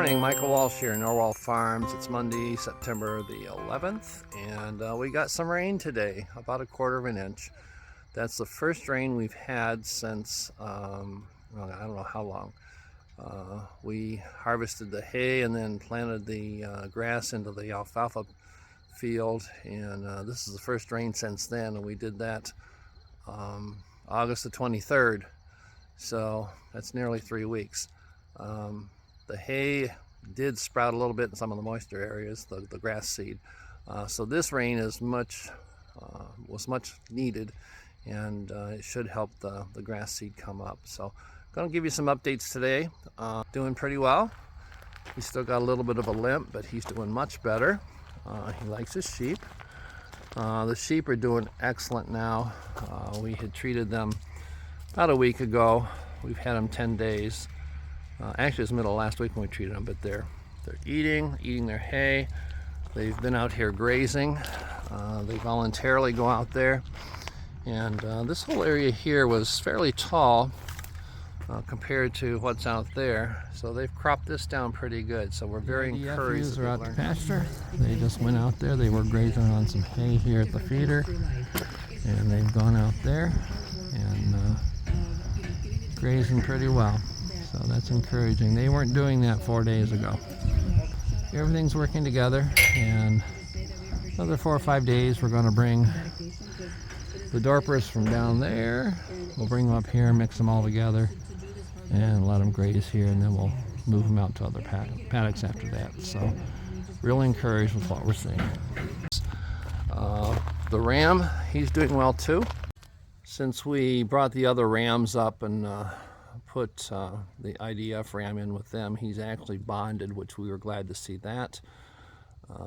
morning, Michael Walsh here, Norwal Farms. It's Monday, September the 11th, and we got some rain today, about 1/4 of an inch. That's the first rain we've had since, well, I don't know how long. We harvested the hay and then planted the grass into the alfalfa field, and this is the first rain since then, and we did that August the 23rd, so that's nearly 3 weeks. The hay did sprout a little bit in some of the moisture areas, the grass seed. So this rain is was much needed, and it should help the grass seed come up. So I'm going to give you some updates today. Doing pretty well. He's still got a little bit of a limp, but he's doing much better. He likes his sheep. The sheep are doing excellent now. We had treated them about a week ago. We've had them 10 days. Actually, it was middle of last week when we treated them, but they're eating their hay. They've been out here grazing. They voluntarily go out there, and this whole area here was fairly tall compared to what's out there, so they've cropped this down pretty good. So we're very encouraged. They're out to pasture. They just went out there. They were grazing on some hay here at the feeder, and they've gone out there and grazing pretty well. So that's encouraging. They weren't doing that 4 days ago. Everything's working together, and another 4 or 5 days we're going to bring the Dorpers from down there. We'll bring them up here, mix them all together, and let them graze here, and then we'll move them out to other paddocks after that. So really encouraged with what we're seeing. The ram, he's doing well too. Since we brought the other rams up and put the IDF ram in with them, he's actually bonded, which we were glad to see that.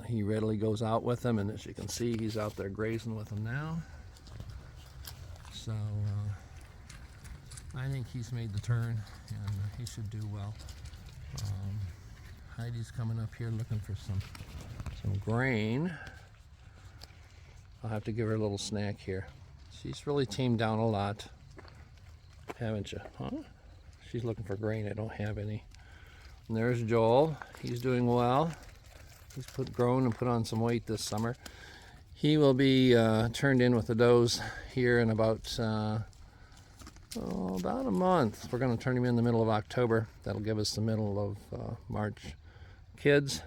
He readily goes out with them, and as you can see, he's out there grazing with them now. So I think he's made the turn, and he should do well. Heidi's coming up here looking for some grain. I'll have to give her a little snack here. She's really tamed down a lot, haven't you? Huh? She's looking for grain. I don't have any. And there's Joel. He's doing well. He's grown and put on some weight this summer. He will be turned in with the does here in about a month. We're going to turn him in the middle of October. That'll give us the middle of March kids.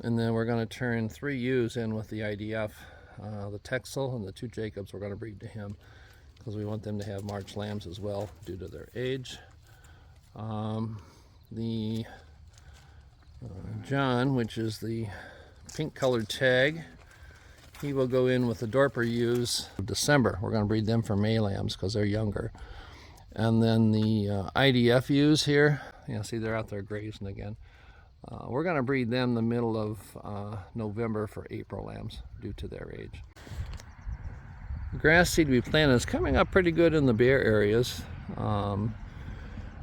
And then we're going to turn 3 ewes in with the IDF. The Texel and the 2 Jacobs we're going to breed to him, because we want them to have March lambs as well due to their age. The John, which is the pink colored tag, he will go in with the Dorper ewes in December. We're going to breed them for May lambs because they're younger. And then the IDF ewes here, see they're out there grazing again. We're going to breed them the middle of November for April lambs due to their age. The grass seed we planted is coming up pretty good in the bare areas.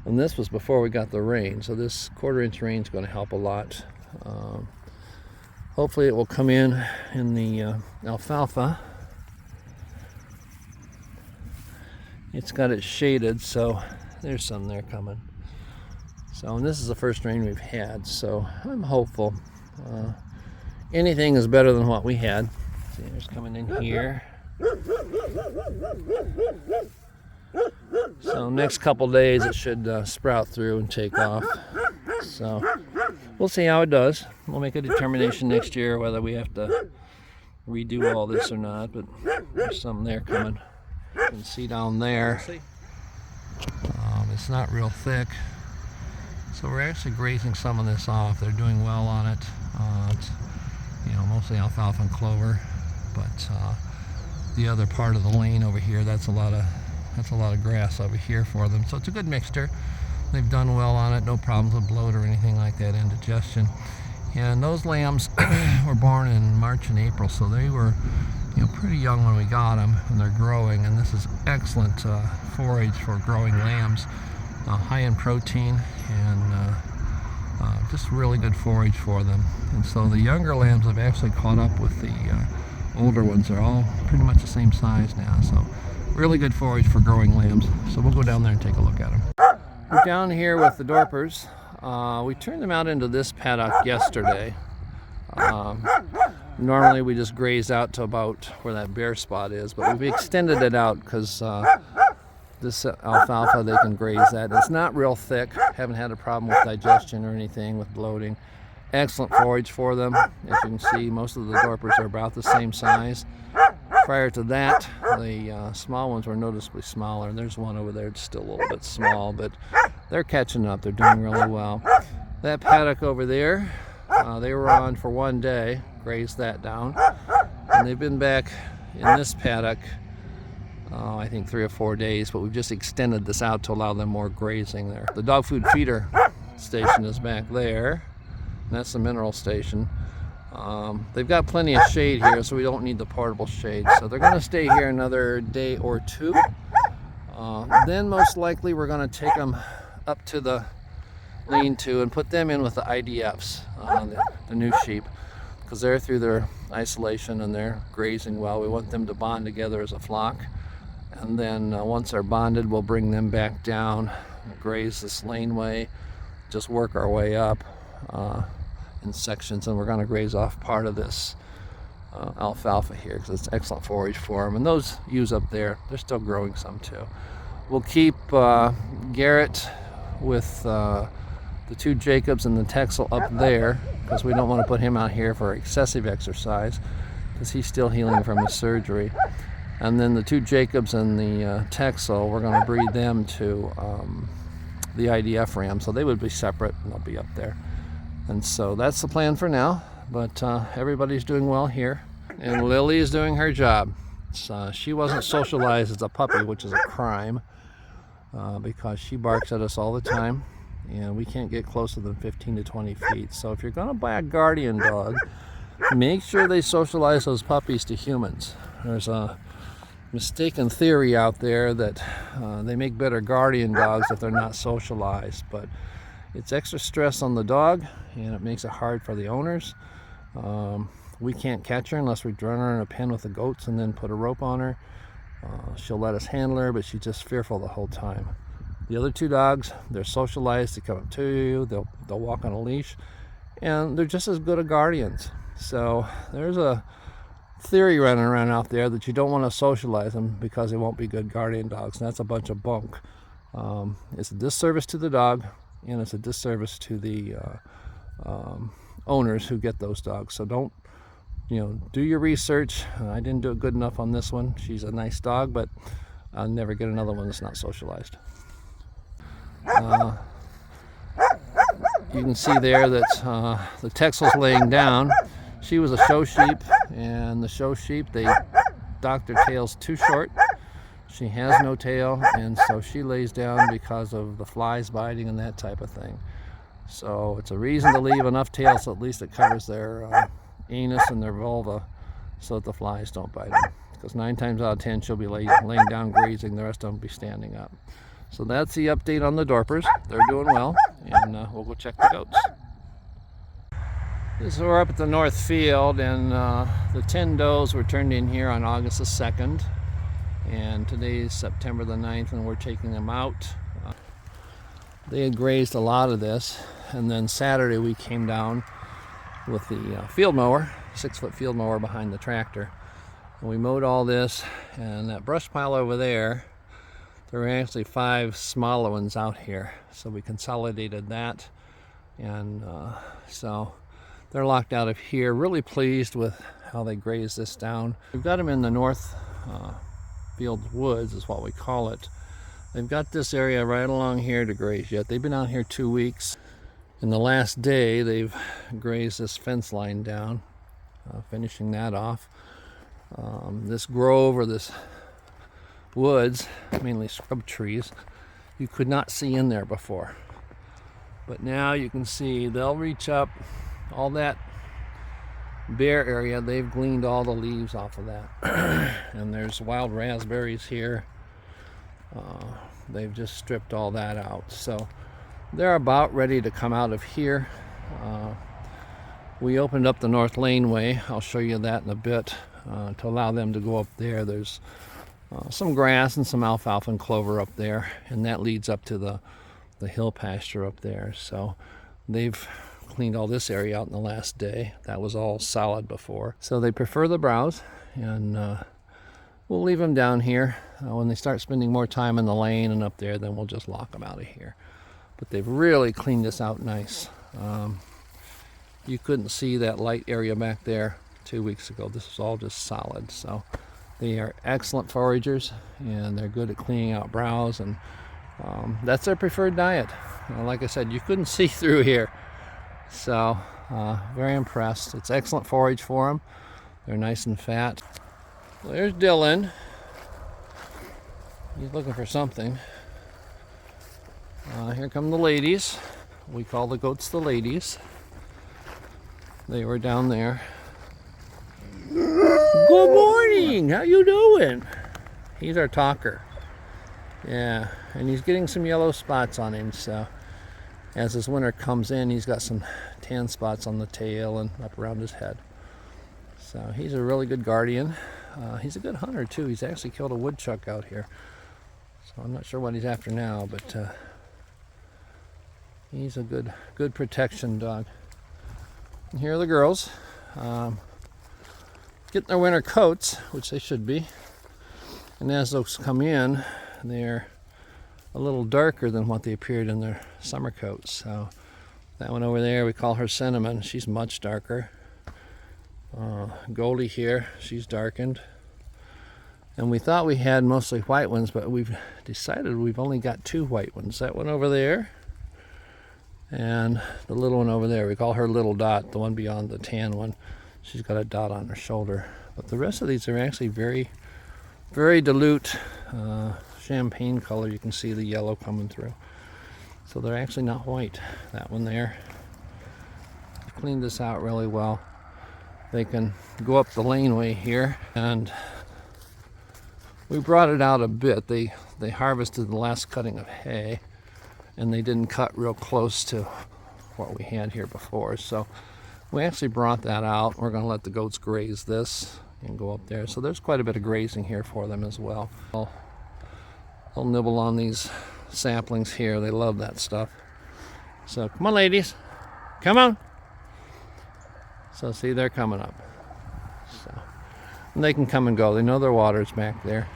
And this was before we got the rain, so this 1/4 inch rain is going to help a lot. Hopefully it will come in the alfalfa. It's got it shaded, so there's some there coming. So, and this is the first rain we've had, so I'm hopeful. Anything is better than what we had. See, there's coming in here. So next couple days it should sprout through and take off. So we'll see how it does. We'll make a determination next year whether we have to redo all this or not, but there's some there coming. You can see down there. It's not real thick. So we're actually grazing some of this off. They're doing well on it. It's, mostly alfalfa and clover, but the other part of the lane over here, that's a lot of grass over here for them. So it's a good mixture. They've done well on it. No problems with bloat or anything like that, indigestion. And those lambs were born in March and April, so they were pretty young when we got them, and they're growing. And this is excellent forage for growing lambs. High in protein, and just really good forage for them. And so the younger lambs have actually caught up with the older ones. They're all pretty much the same size now, so really good forage for growing lambs. So we'll go down there and take a look at them. We're down here with the Dorpers. We turned them out into this paddock yesterday. Normally we just graze out to about where that bare spot is, but we've extended it out because this alfalfa, they can graze that. It's not real thick. Haven't had a problem with digestion or anything, with bloating. Excellent forage for them. As you can see, most of the Dorpers are about the same size. Prior to that, the small ones were noticeably smaller. There's one over there that's still a little bit small, but they're catching up. They're doing really well. That paddock over there, they were on for one day, grazed that down, and they've been back in this paddock, I think 3 or 4 days, but we've just extended this out to allow them more grazing there. The dog food feeder station is back there. That's the mineral station. They've got plenty of shade here, so we don't need the portable shade. So they're going to stay here another day or two. Then most likely we're going to take them up to the lean-to and put them in with the IDFs, the new sheep, because they're through their isolation and they're grazing well. We want them to bond together as a flock. And then once they're bonded, we'll bring them back down, graze this laneway, just work our way up in sections, and we're going to graze off part of this alfalfa here because it's excellent forage for them. And those ewes up there, they're still growing some too. We'll keep Garrett with the 2 Jacobs and the Texel up there because we don't want to put him out here for excessive exercise because he's still healing from his surgery. And then the 2 Jacobs and the Texel, we're going to breed them to the IDF ram, so they would be separate and they'll be up there. And so that's the plan for now, but everybody's doing well here. And Lily is doing her job. She wasn't socialized as a puppy, which is a crime, because she barks at us all the time, and we can't get closer than 15 to 20 feet. So if you're going to buy a guardian dog, make sure they socialize those puppies to humans. There's a mistaken theory out there that they make better guardian dogs if they're not socialized, but it's extra stress on the dog and it makes it hard for the owners. We can't catch her unless we run her in a pen with the goats and then put a rope on her. She'll let us handle her, but she's just fearful the whole time. The other 2 dogs, they're socialized. They come up to you, they'll walk on a leash, and they're just as good as guardians. So there's a theory running around out there that you don't want to socialize them because they won't be good guardian dogs, and that's a bunch of bunk. It's a disservice to the dog, and it's a disservice to the owners who get those dogs. So don't, do your research. I didn't do it good enough on this one. She's a nice dog, but I'll never get another one that's not socialized. You can see there that the Texel's laying down. She was a show sheep, and the show sheep, they docked their tails too short. She has no tail, and so she lays down because of the flies biting and that type of thing. So it's a reason to leave enough tail so at least it covers their anus and their vulva so that the flies don't bite them. Because 9 times out of 10 she'll be laying down grazing, the rest of them will be standing up. So that's the update on the Dorpers. They're doing well, and we'll go check the goats. So we're up at the north field, and the 10 does were turned in here on August the 2nd, and today is September the 9th, and we're taking them out. They had grazed a lot of this, and then Saturday we came down with the field mower, 6-foot field mower behind the tractor, and we mowed all this, and that brush pile over there, there were actually 5 smaller ones out here, so we consolidated that, and so they're locked out of here. Really pleased with how they grazed this down. We've got them in the north field woods is what we call it. They've got this area right along here to graze yet. They've been out here 2 weeks. In the last day they've grazed this fence line down, finishing that off. This grove, or this woods, mainly scrub trees, you could not see in there before, but now you can see. They'll reach up all that bare area. They've gleaned all the leaves off of that. And there's wild raspberries here. They've just stripped all that out, so they're about ready to come out of here. We opened up the north laneway. I'll show you that in a bit, to allow them to go up there. There's some grass and some alfalfa and clover up there, and that leads up to the the hill pasture up there. So they've cleaned all this area out in the last day. That was all solid before. So they prefer the browse, and we'll leave them down here. When they start spending more time in the lane and up there, then we'll just lock them out of here. But they've really cleaned this out nice. You couldn't see that light area back there 2 weeks ago. This is all just solid. So they are excellent foragers, and they're good at cleaning out browse, and that's their preferred diet. Like I said, you couldn't see through here. So very impressed. It's excellent forage for them. They're nice and fat. Well, there's Dylan. He's looking for something. Here come the ladies. We call the goats the ladies. They were down there. Good morning. How you doing? He's our talker. Yeah, and he's getting some yellow spots on him. So as this winter comes in, he's got some tan spots on the tail and up around his head. So he's a really good guardian. He's a good hunter too. He's actually killed a woodchuck out here. So I'm not sure what he's after now, but he's a good protection dog. And here are the girls, getting their winter coats, which they should be. And as those come in, they're a little darker than what they appeared in their summer coats. So that one over there, we call her Cinnamon. She's much darker. Goldie here, she's darkened. And we thought we had mostly white ones, but we've decided we've only got 2 white ones. That one over there, and the little one over there. We call her Little Dot, the one beyond the tan one. She's got a dot on her shoulder. But the rest of these are actually very, very dilute champagne color. You can see the yellow coming through. So they're actually not white. That one there. Cleaned this out really well. They can go up the laneway here, and we brought it out a bit. They harvested the last cutting of hay, and they didn't cut real close to what we had here before. So we actually brought that out. We're going to let the goats graze this and go up there. So there's quite a bit of grazing here for them as well. They'll nibble on these saplings here. They love that stuff. So come on, ladies. Come on. So see, they're coming up. So, and they can come and go. They know their water's back there.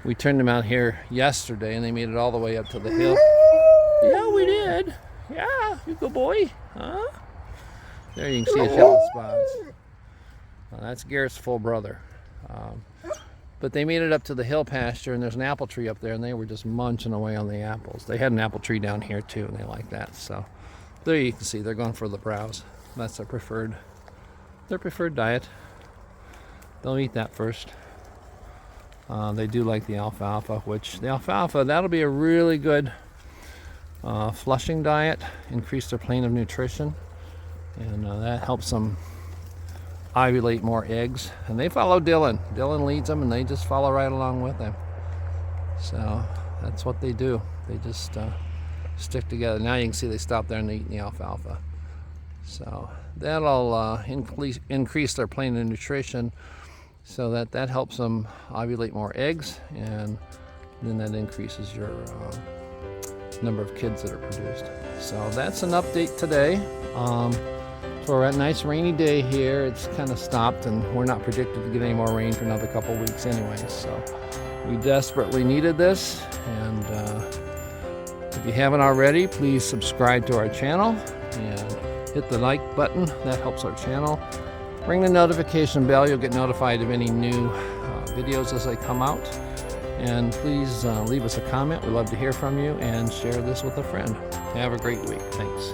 We turned them out here yesterday, and they made it all the way up to the hill. Yeah, we did. Yeah, you good boy. Huh? There you can see his yellow spots. That's Garrett's full brother. But they made it up to the hill pasture, and there's an apple tree up there, and they were just munching away on the apples. They had an apple tree down here too, and they like that. So there you can see they're going for the browse. That's their preferred diet. They'll eat that first. They do like the alfalfa, which the alfalfa, that'll be a really good flushing diet, increase their plane of nutrition, and that helps them ovulate more eggs. And they follow Dylan. Dylan leads them, and they just follow right along with him. So that's what they do. They just stick together. Now you can see they stop there and they eat the alfalfa. So that'll increase their plane of nutrition, so that helps them ovulate more eggs, and then that increases your number of kids that are produced. So that's an update today. So we're at a nice rainy day here. It's kind of stopped, and we're not predicted to get any more rain for another couple weeks anyway. So we desperately needed this, and if you haven't already, please subscribe to our channel and hit the like button. That helps our channel. Ring the notification bell. You'll get notified of any new videos as they come out. And please leave us a comment. We'd love to hear from you, and share this with a friend. Have a great week. Thanks.